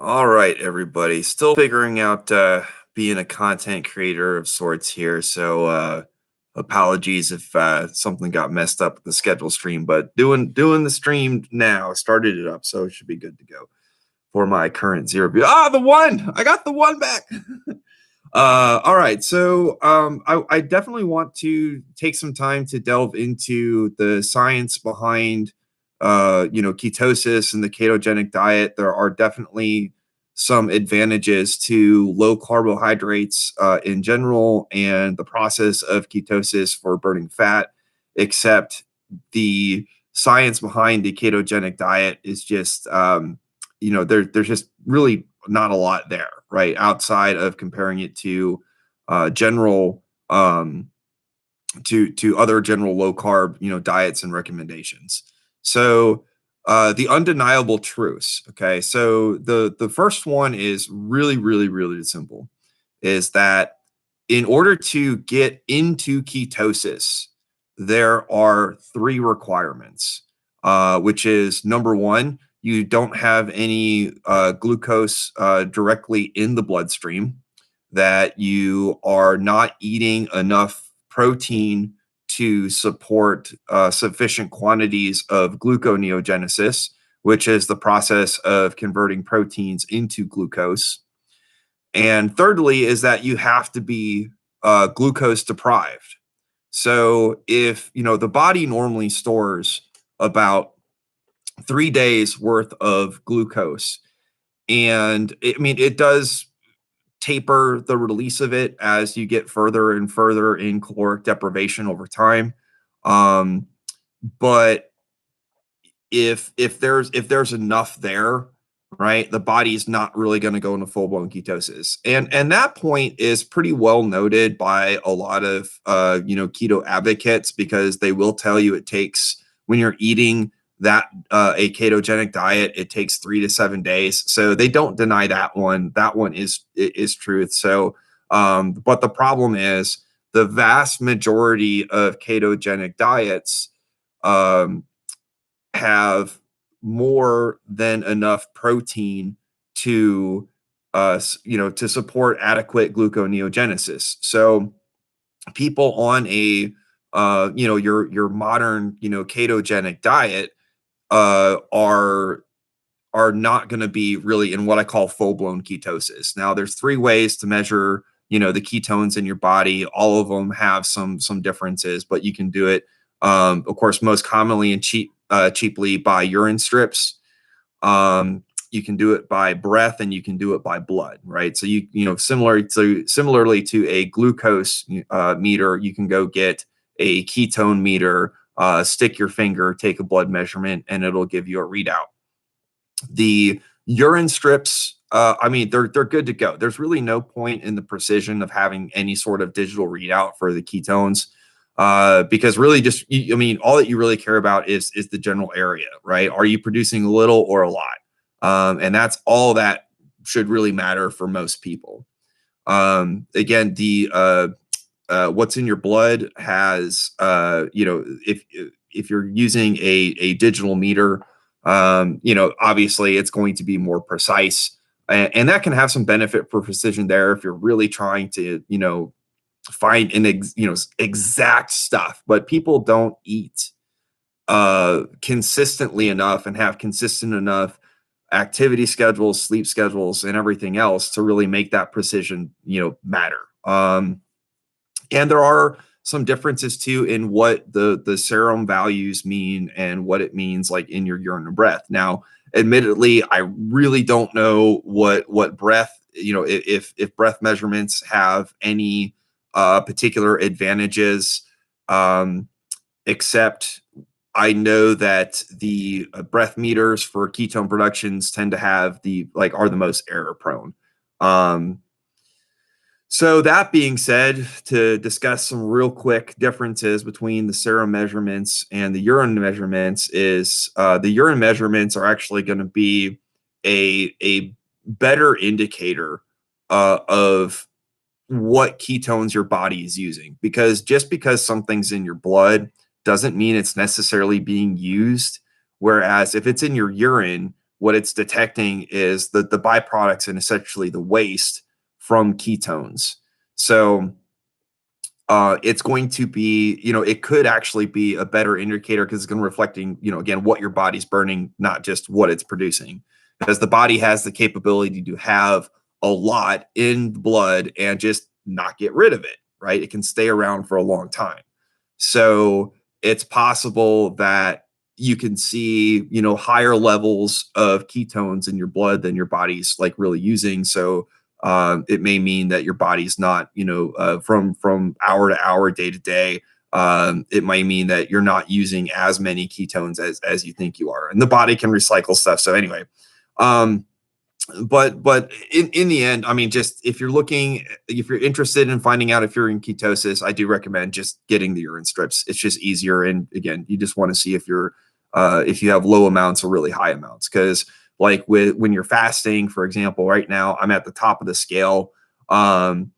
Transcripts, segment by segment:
All right, everybody. Still figuring out being a content creator of sorts here. So apologies if something got messed up with the schedule stream, but doing the stream now, started it up, so it should be good to go for my current zero view. Ah, the one! I got the one back. All right, so I definitely want to take some time to delve into the science behind ketosis and the ketogenic diet. There are definitely some advantages to low carbohydrates in general and the process of ketosis for burning fat, except the science behind the ketogenic diet is just there's just really not a lot there, right? Outside of comparing it to general to other general low carb, diets and recommendations. So the undeniable truths. Okay, so the first one is really, really, really simple. Is that in order to get into ketosis, there are three requirements, which is number one, you don't have any glucose directly in the bloodstream, that you are not eating enough protein to support sufficient quantities of gluconeogenesis, which is the process of converting proteins into glucose. And thirdly, is that you have to be glucose deprived. So if the body normally stores about 3 days worth of glucose, and it does taper the release of it as you get further and further in caloric deprivation over time. Um, but if there's enough there, right, the body's not really going to go into full blown ketosis, and that point is pretty well noted by a lot of keto advocates, because they will tell you it takes, when you're eating that a ketogenic diet, it takes 3 to 7 days. So they don't deny that one. That one is truth. So but the problem is the vast majority of ketogenic diets um have more than enough protein to to support adequate gluconeogenesis. So people on a your modern ketogenic diet are not going to be really in what I call full blown ketosis. Now, there's three ways to measure the ketones in your body. All of them have some differences, but you can do it, of course, most commonly and cheaply by urine strips. You can do it by breath, and you can do it by blood, right? So similarly to a glucose meter, you can go get a ketone meter, stick your finger, take a blood measurement, and it'll give you a readout. The urine strips, they're good to go. There's really no point in the precision of having any sort of digital readout for the ketones, because really just, all that you really care about is the general area, right? Are you producing a little or a lot? And that's all that should really matter for most people. Again, the what's in your blood has, if you're using a digital meter, obviously it's going to be more precise, and that can have some benefit for precision there if you're really trying to, find exact stuff. But people don't eat consistently enough and have consistent enough activity schedules, sleep schedules, and everything else to really make that precision, matter. And there are some differences too in what the serum values mean and what it means, like in your urine and breath. Now, admittedly, I really don't know what breath, if breath measurements have any particular advantages, except I know that the breath meters for ketone productions tend to have are the most error prone. So that being said, to discuss some real quick differences between the serum measurements and the urine measurements, is the urine measurements are actually going to be a better indicator of what ketones your body is using, because just because something's in your blood doesn't mean it's necessarily being used. Whereas if it's in your urine, what it's detecting is the byproducts and essentially the waste from ketones. So it's going to be, it could actually be a better indicator because it's going to reflecting, again, what your body's burning, not just what it's producing. Because the body has the capability to have a lot in the blood and just not get rid of it, right? It can stay around for a long time. So it's possible that you can see, higher levels of ketones in your blood than your body's like really using. So it may mean that your body's not, from hour to hour, day to day. It might mean that you're not using as many ketones as you think you are, and the body can recycle stuff. So anyway, um, but in the end, I mean, just if you're interested in finding out if you're in ketosis, I do recommend just getting the urine strips. It's just easier, and again, you just want to see if you have low amounts or really high amounts, because like when you're fasting, for example, right now I'm at the top of the scale. And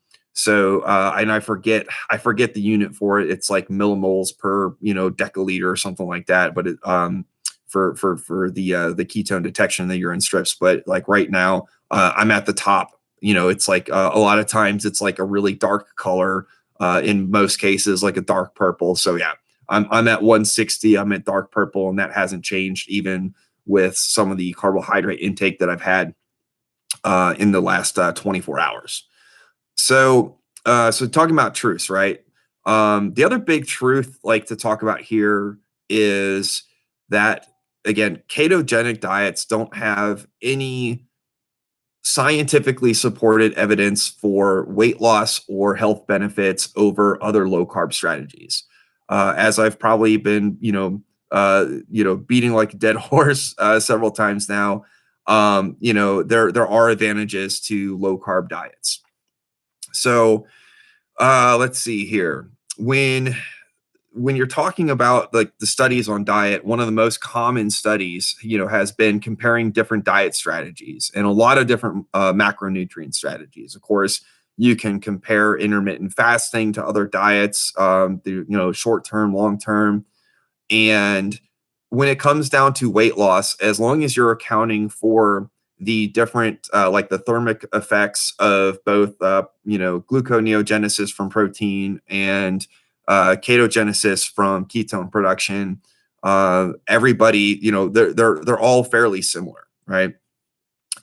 I forget the unit for it. It's like millimoles per deciliter or something like that. But for the ketone detection in the urine strips. But like right now, I'm at the top. It's like a lot of times it's like a really dark color. In most cases, like a dark purple. So yeah, I'm at 160. I'm at dark purple, and that hasn't changed even with some of the carbohydrate intake that I've had in the last 24 hours. So talking about truths, right? The other big truth, like to talk about here, is that again, ketogenic diets don't have any scientifically supported evidence for weight loss or health benefits over other low carb strategies. As I've probably been, beating like a dead horse several times now. There are advantages to low carb diets. So let's see here. When you're talking about like the studies on diet, one of the most common studies, has been comparing different diet strategies and a lot of different macronutrient strategies. Of course, you can compare intermittent fasting to other diets, short term, long term. And when it comes down to weight loss, as long as you're accounting for the different, like the thermic effects of both, gluconeogenesis from protein and ketogenesis from ketone production, everybody, they're all fairly similar, right?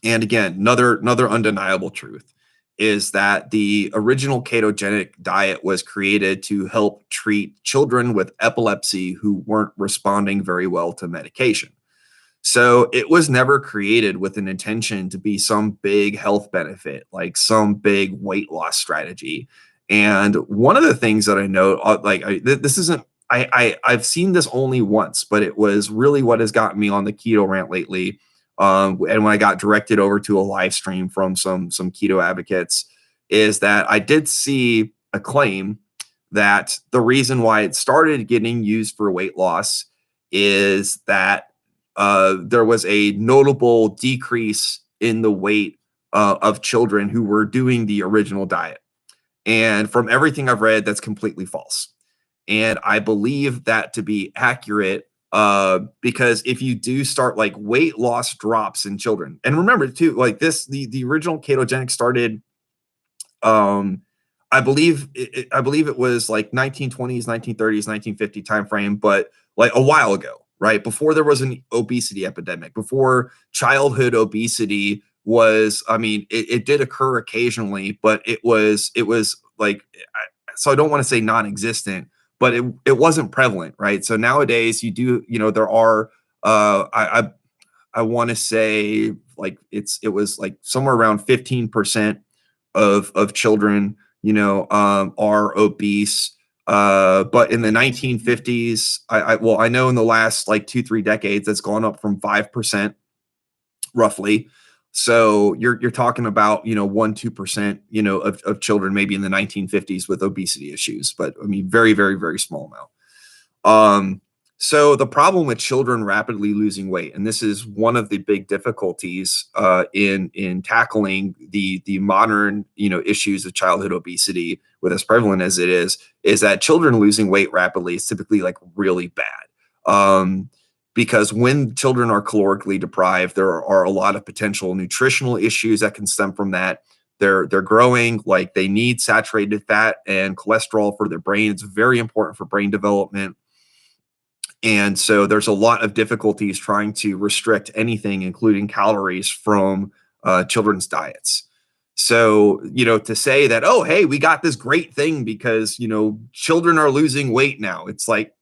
And again, another undeniable truth is that the original ketogenic diet was created to help treat children with epilepsy who weren't responding very well to medication. So it was never created with an intention to be some big health benefit, like some big weight loss strategy. And one of the things that I know, this isn't, I've seen this only once, but it was really what has gotten me on the keto rant lately. And when I got directed over to a live stream from some keto advocates, is that I did see a claim that the reason why it started getting used for weight loss is that there was a notable decrease in the weight of children who were doing the original diet. And from everything I've read, that's completely false. And I believe that to be accurate because if you do start like weight loss drops in children, and remember too, like the original ketogenic started, um, I believe it was like 1920s, 1930s, 1950 timeframe, but like a while ago, right? Before there was an obesity epidemic, before childhood obesity was, I mean, it did occur occasionally, but it was like, so I don't want to say non-existent, but it wasn't prevalent, right? So nowadays you do, there are, I want to say like it was like somewhere around 15% of children, are obese. But in the 1950s, I know in the last like 2-3 decades, that's gone up from 5% roughly. So you're talking about 1-2%, of children maybe in the 1950s with obesity issues, but I mean very very very small amount. So the problem with children rapidly losing weight, and this is one of the big difficulties in tackling the modern issues of childhood obesity with as prevalent as it is that children losing weight rapidly is typically like really bad. because when children are calorically deprived, there are a lot of potential nutritional issues that can stem from that. They're growing, like they need saturated fat and cholesterol for their brain. It's very important for brain development. And so there's a lot of difficulties trying to restrict anything, including calories, from children's diets. So, to say that, oh, hey, we got this great thing because, children are losing weight now. It's like,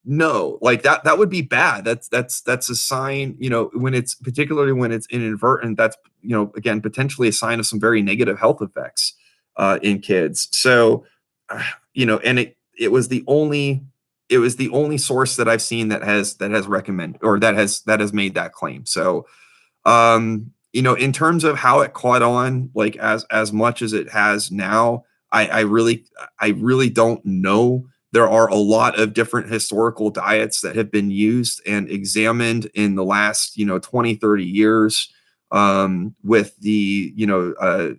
no, like that would be bad. That's a sign, when it's particularly when it's inadvertent, that's, again, potentially a sign of some very negative health effects in kids. So, and it was the only source that I've seen that has recommended, or that has made that claim. So, in terms of how it caught on, like as much as it has now, I really don't know. There are a lot of different historical diets that have been used and examined in the last 20, 30 years, with the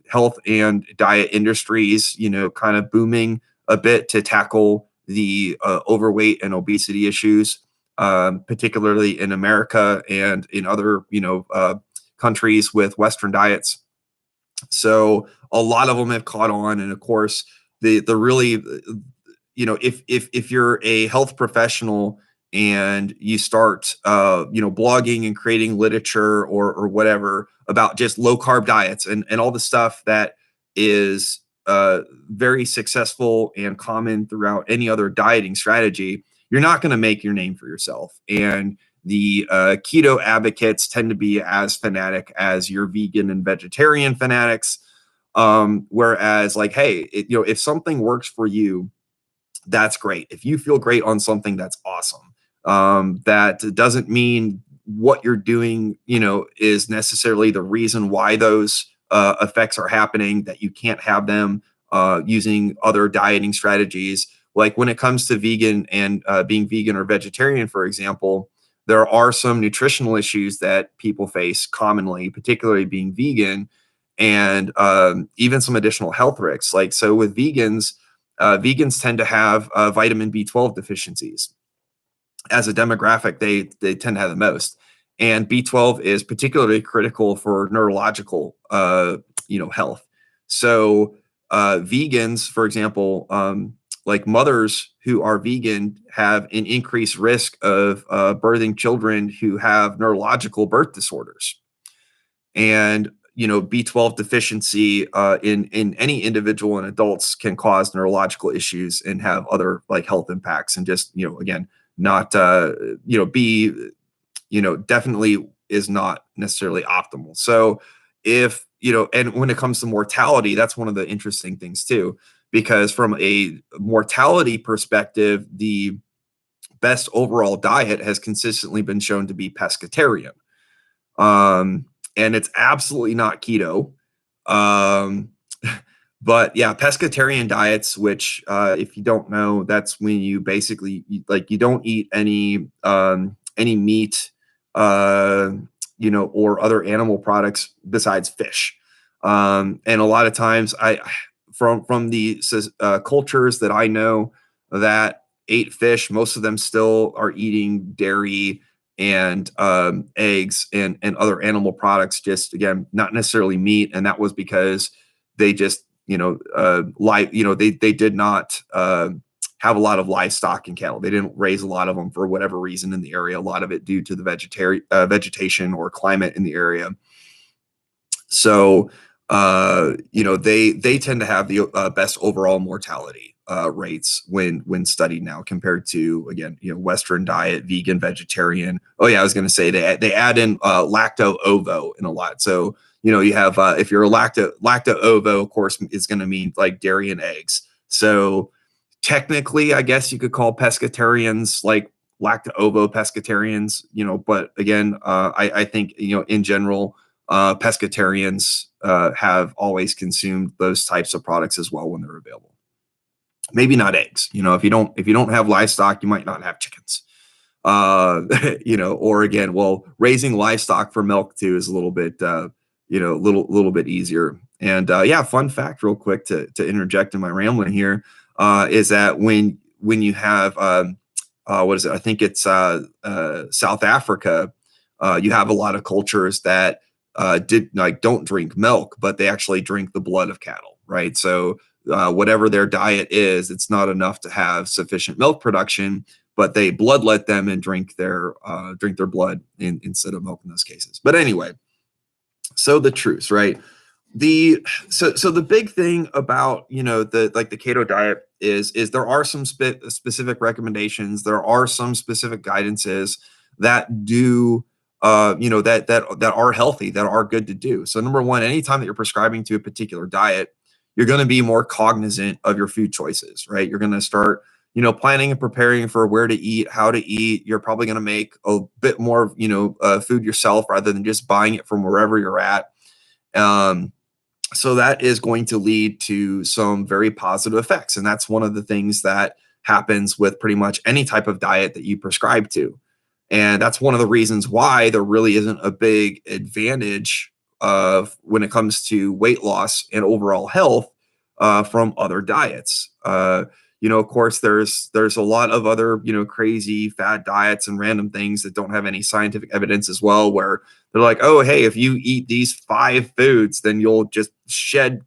health and diet industries kind of booming a bit to tackle the overweight and obesity issues, particularly in America and in other countries with Western diets. So a lot of them have caught on, and of course, the really, if you're a health professional and you start blogging and creating literature or whatever about just low carb diets and all the stuff that is very successful and common throughout any other dieting strategy, you're not going to make your name for yourself. And the keto advocates tend to be as fanatic as your vegan and vegetarian fanatics. Whereas, like, hey, if something works for you, that's great. If you feel great on something, that's awesome. That doesn't mean what you're doing, is necessarily the reason why those effects are happening, that you can't have them using other dieting strategies. Like when it comes to vegan and being vegan or vegetarian, for example, there are some nutritional issues that people face commonly, particularly being vegan, and even some additional health risks. Like, so with vegans tend to have vitamin B12 deficiencies. As a demographic, they tend to have the most, and B12 is particularly critical for neurological health. So vegans, for example, like mothers who are vegan have an increased risk of birthing children who have neurological birth disorders. And B12 deficiency in any individual and adults can cause neurological issues and have other like health impacts, and just again, not be definitely is not necessarily optimal. So if and when it comes to mortality, that's one of the interesting things too, because from a mortality perspective, the best overall diet has consistently been shown to be pescatarian. And it's absolutely not keto. Um, but yeah, pescatarian diets, which if you don't know, that's when you basically you don't eat any meat, or other animal products besides fish. And a lot of times, from the cultures that I know that ate fish, most of them still are eating dairy and eggs and other animal products, just again, not necessarily meat. And that was because they just, they did not have a lot of livestock and cattle. They didn't raise a lot of them for whatever reason in the area, a lot of it due to the vegetation or climate in the area. So, they tend to have the best overall mortality rates when studied now, compared to, again, Western diet, vegan, vegetarian. Oh yeah, I was going to say they add in lacto ovo in a lot. So you have if you're a lacto ovo, of course, is going to mean like dairy and eggs. So technically, I guess you could call pescatarians like lacto ovo pescatarians. But again, I think in general, pescatarians have always consumed those types of products as well when they're available. Maybe not eggs. If you don't have livestock, you might not have chickens. Or again, well, raising livestock for milk too is a little bit, little bit easier. And yeah, fun fact, real quick, to interject in my rambling here, is that when you have what is it? I think it's South Africa. You have a lot of cultures that did like don't drink milk, but they actually drink the blood of cattle, right? So whatever their diet is, it's not enough to have sufficient milk production, but they bloodlet them and drink their blood instead of milk in those cases. But anyway, so the truth, right? So the big thing about the like the keto diet is there are some specific recommendations, there are some specific guidances that do that are healthy, that are good to do. So number one, anytime that you're prescribing to a particular diet, you're going to be more cognizant of your food choices, right? You're going to start planning and preparing for where to eat, how to eat. You're probably going to make a bit more food yourself rather than just buying it from wherever you're at. um, so that is going to lead to some very positive effects. And that's one of the things that happens with pretty much any type of diet that you prescribe to. And that's one of the reasons why there really isn't a big advantage of when it comes to weight loss and overall health from other diets. Of course, there's a lot of other crazy fad diets and random things that don't have any scientific evidence as well, where they're like, oh, hey, if you eat these 5 foods, then you'll just shed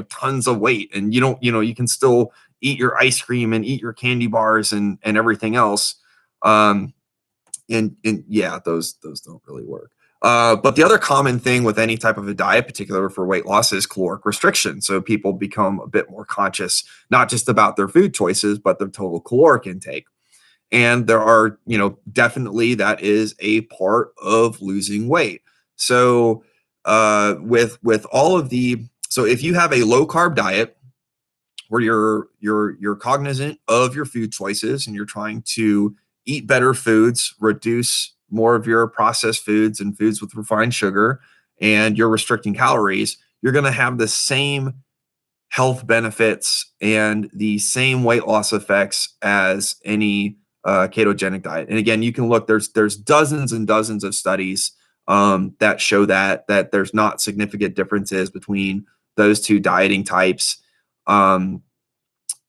tons of weight, and you can still eat your ice cream and eat your candy bars and everything else. Um, and yeah, those don't really work. But the other common thing with any type of a diet, particularly for weight loss, is caloric restriction. So people become a bit more conscious, not just about their food choices, but their total caloric intake. And there are, definitely that is a part of losing weight. So with all of so if you have a low carb diet where you're cognizant of your food choices and you're trying to eat better foods, reduce more of your processed foods and foods with refined sugar, and you're restricting calories, you're going to have the same health benefits and the same weight loss effects as any ketogenic diet. And again, you can look. There's dozens and dozens of studies that show that there's not significant differences between those two dieting types. Um,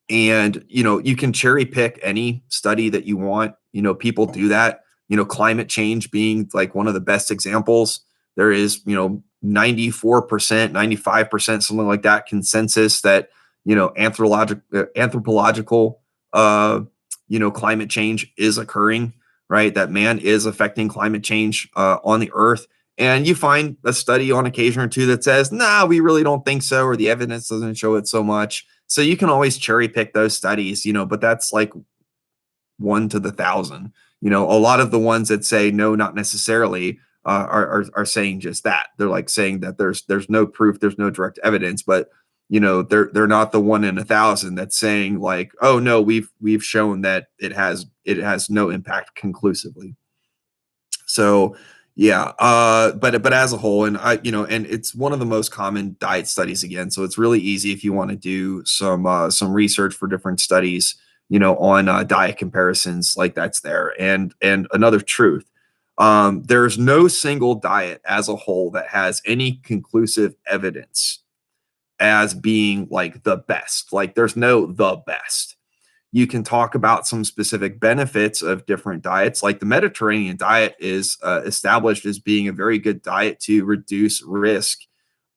and you can cherry pick any study that you want. People do that. Climate change being like one of the best examples. There is 94%, 95%, something like that, consensus that anthropological climate change is occurring, right? That man is affecting climate change on the earth. And you find a study on occasion or two that says, nah, we really don't think so, or the evidence doesn't show it so much. So you can always cherry pick those studies, but that's like one to the thousand. A lot of the ones that say no, not necessarily, are saying just that. They're like saying that there's no proof, there's no direct evidence, but they're not the one in 1,000 that's saying like, oh no, we've shown that it has no impact conclusively. So yeah, but as a whole, and and it's one of the most common diet studies again. So it's really easy if you want to do some research for different studies, on diet comparisons, like that's there. And another truth, there's no single diet as a whole that has any conclusive evidence as being like the best. Like there's no the best. You can talk about some specific benefits of different diets. Like the Mediterranean diet is established as being a very good diet to reduce risk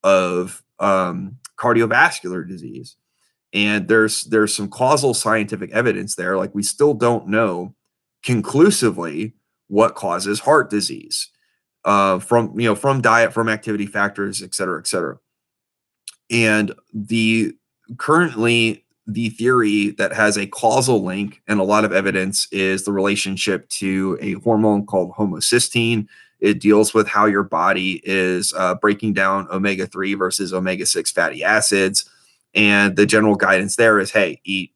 of cardiovascular disease. And there's some causal scientific evidence there. Like we still don't know conclusively what causes heart disease from diet, from activity factors, et cetera, et cetera. And currently the theory that has a causal link and a lot of evidence is the relationship to a hormone called homocysteine. It deals with how your body is breaking down omega-3 versus omega-6 fatty acids. And the general guidance there is, hey, eat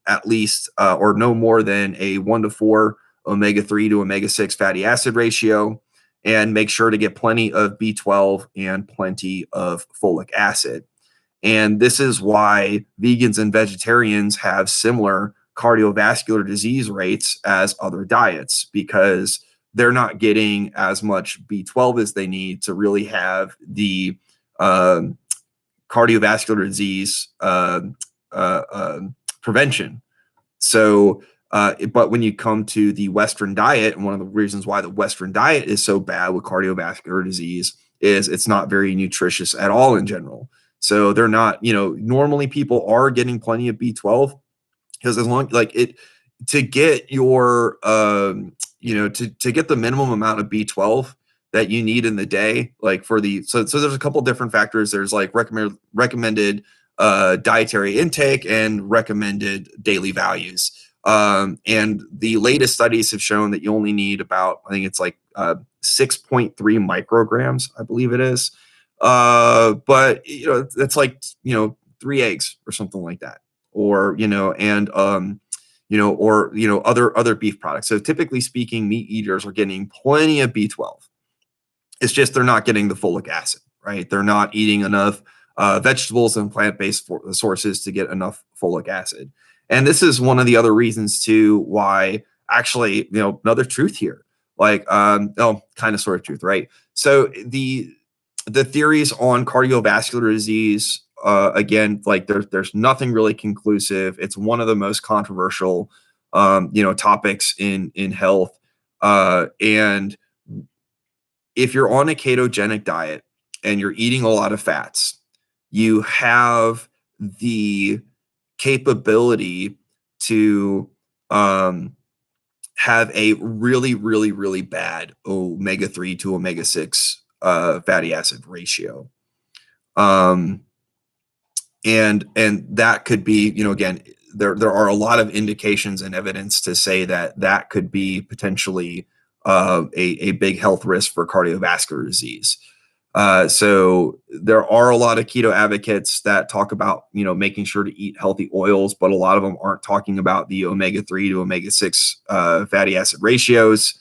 at least or no more than a 1-to-4 omega-3 to omega-6 fatty acid ratio, and make sure to get plenty of B12 and plenty of folic acid. And this is why vegans and vegetarians have similar cardiovascular disease rates as other diets, because they're not getting as much B12 as they need to really have the cardiovascular disease prevention. So But when you come to the Western diet, and one of the reasons why the Western diet is so bad with cardiovascular disease is it's not very nutritious at all in general. So they're not, normally people are getting plenty of B12 because as long like it to get your to get the minimum amount of B12 that you need in the day, like for the so there's a couple different factors. There's like recommended dietary intake and recommended daily values. And the latest studies have shown that you only need about, I think it's like 6.3 micrograms, I believe it is. But that's like 3 eggs or something like that, or and or other beef products. So typically speaking, meat eaters are getting plenty of B12. It's just they're not getting the folic acid, right? They're not eating enough vegetables and plant-based sources to get enough folic acid. And this is one of the other reasons too why actually, another truth here, like oh, kind of sort of truth, right? So the theories on cardiovascular disease, again, like there's nothing really conclusive. It's one of the most controversial topics in health. And if you're on a ketogenic diet and you're eating a lot of fats, you have the capability to have a really, really, really bad omega-3 to omega-6 fatty acid ratio. And that could be, again, there are a lot of indications and evidence to say that could be potentially a big health risk for cardiovascular disease. So there are a lot of keto advocates that talk about, making sure to eat healthy oils, but a lot of them aren't talking about the omega-3 to omega-6 fatty acid ratios.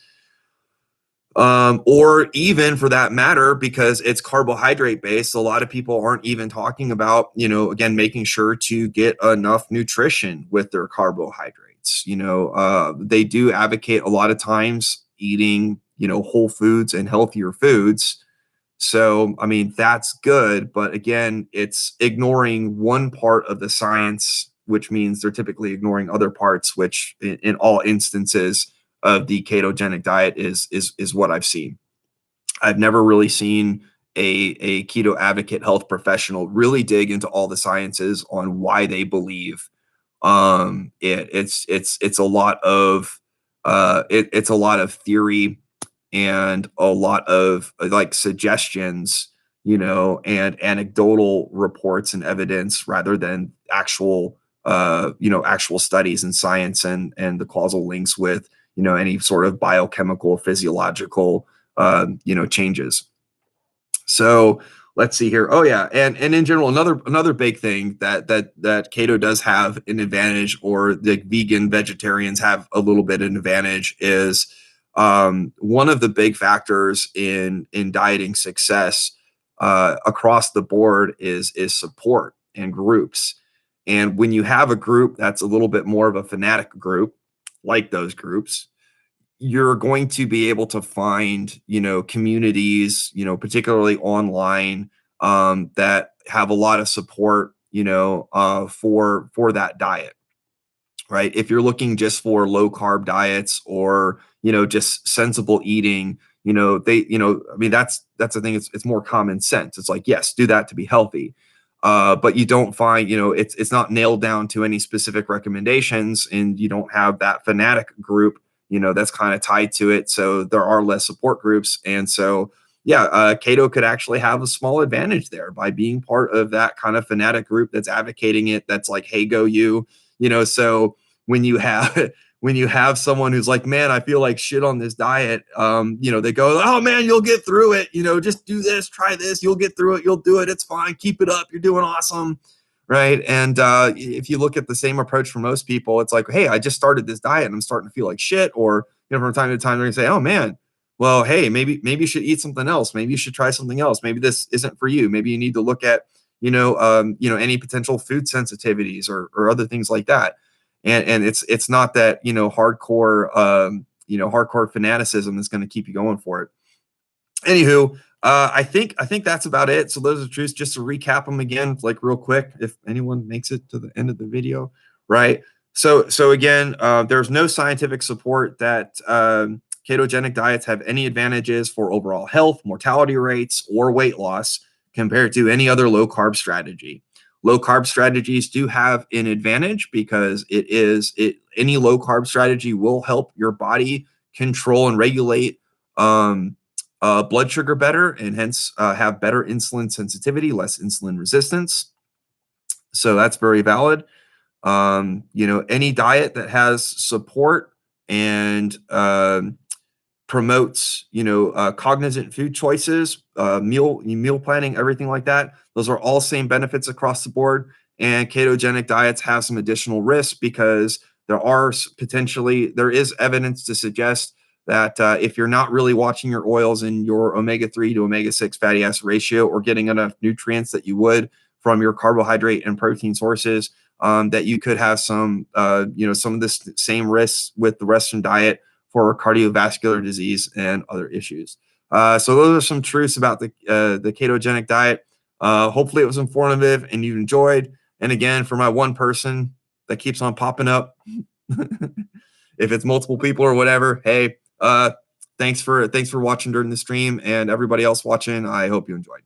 Or even for that matter, because it's carbohydrate based, a lot of people aren't even talking about, again, making sure to get enough nutrition with their carbohydrates. They do advocate a lot of times eating, whole foods and healthier foods. So, I mean, that's good. But again, it's ignoring one part of the science, which means they're typically ignoring other parts, which in all instances of the ketogenic diet is what I've seen. I've never really seen a keto advocate health professional really dig into all the sciences on why they believe it's a lot of it's a lot of theory and a lot of like suggestions, and anecdotal reports and evidence rather than actual studies and science and the causal links with, any sort of biochemical, physiological, changes. So let's see here. Oh yeah, and in general, another big thing that keto does have an advantage, or the vegan vegetarians have a little bit of an advantage, is one of the big factors in dieting success across the board is support and groups. And when you have a group that's a little bit more of a fanatic group, like those groups, you're going to be able to find, communities, particularly online, that have a lot of support, for that diet, right? If you're looking just for low carb diets or, just sensible eating, I mean, that's the thing. It's more common sense. It's like, yes, do that to be healthy. But you don't find, it's not nailed down to any specific recommendations, and you don't have that fanatic group, that's kind of tied to it. So there are less support groups. And so, yeah, keto could actually have a small advantage there by being part of that kind of fanatic group that's advocating it. That's like, hey, go you, so when you have, when you have someone who's like, man, I feel like shit on this diet, they go, oh man, you'll get through it. Just do this, try this, you'll get through it. You'll do it. It's fine. Keep it up. You're doing awesome. Right. And if you look at the same approach for most people, it's like, hey, I just started this diet and I'm starting to feel like shit. Or, from time to time, they're going to say, oh man, well, hey, maybe you should eat something else. Maybe you should try something else. Maybe this isn't for you. Maybe you need to look at, any potential food sensitivities or other things like that. And it's not that, hardcore fanaticism is going to keep you going for it. Anywho, I think that's about it. So those are truths. Just to recap them again, like real quick, if anyone makes it to the end of the video, right? So again, there's no scientific support that ketogenic diets have any advantages for overall health, mortality rates, or weight loss compared to any other low carb strategy. Low carb strategies do have an advantage because any low carb strategy will help your body control and regulate blood sugar better, and hence have better insulin sensitivity, less insulin resistance. So that's very valid. Any diet that has support and promotes, cognizant food choices, meal planning, everything like that. Those are all same benefits across the board. And ketogenic diets have some additional risks because there is evidence to suggest that if you're not really watching your oils and your omega-3 to omega-6 fatty acid ratio, or getting enough nutrients that you would from your carbohydrate and protein sources, that you could have some of this same risks with the Western diet for cardiovascular disease and other issues. So those are some truths about the ketogenic diet. Hopefully it was informative and you enjoyed. And again, for my one person that keeps on popping up, if it's multiple people or whatever, hey, thanks for watching during the stream, and everybody else watching, I hope you enjoyed.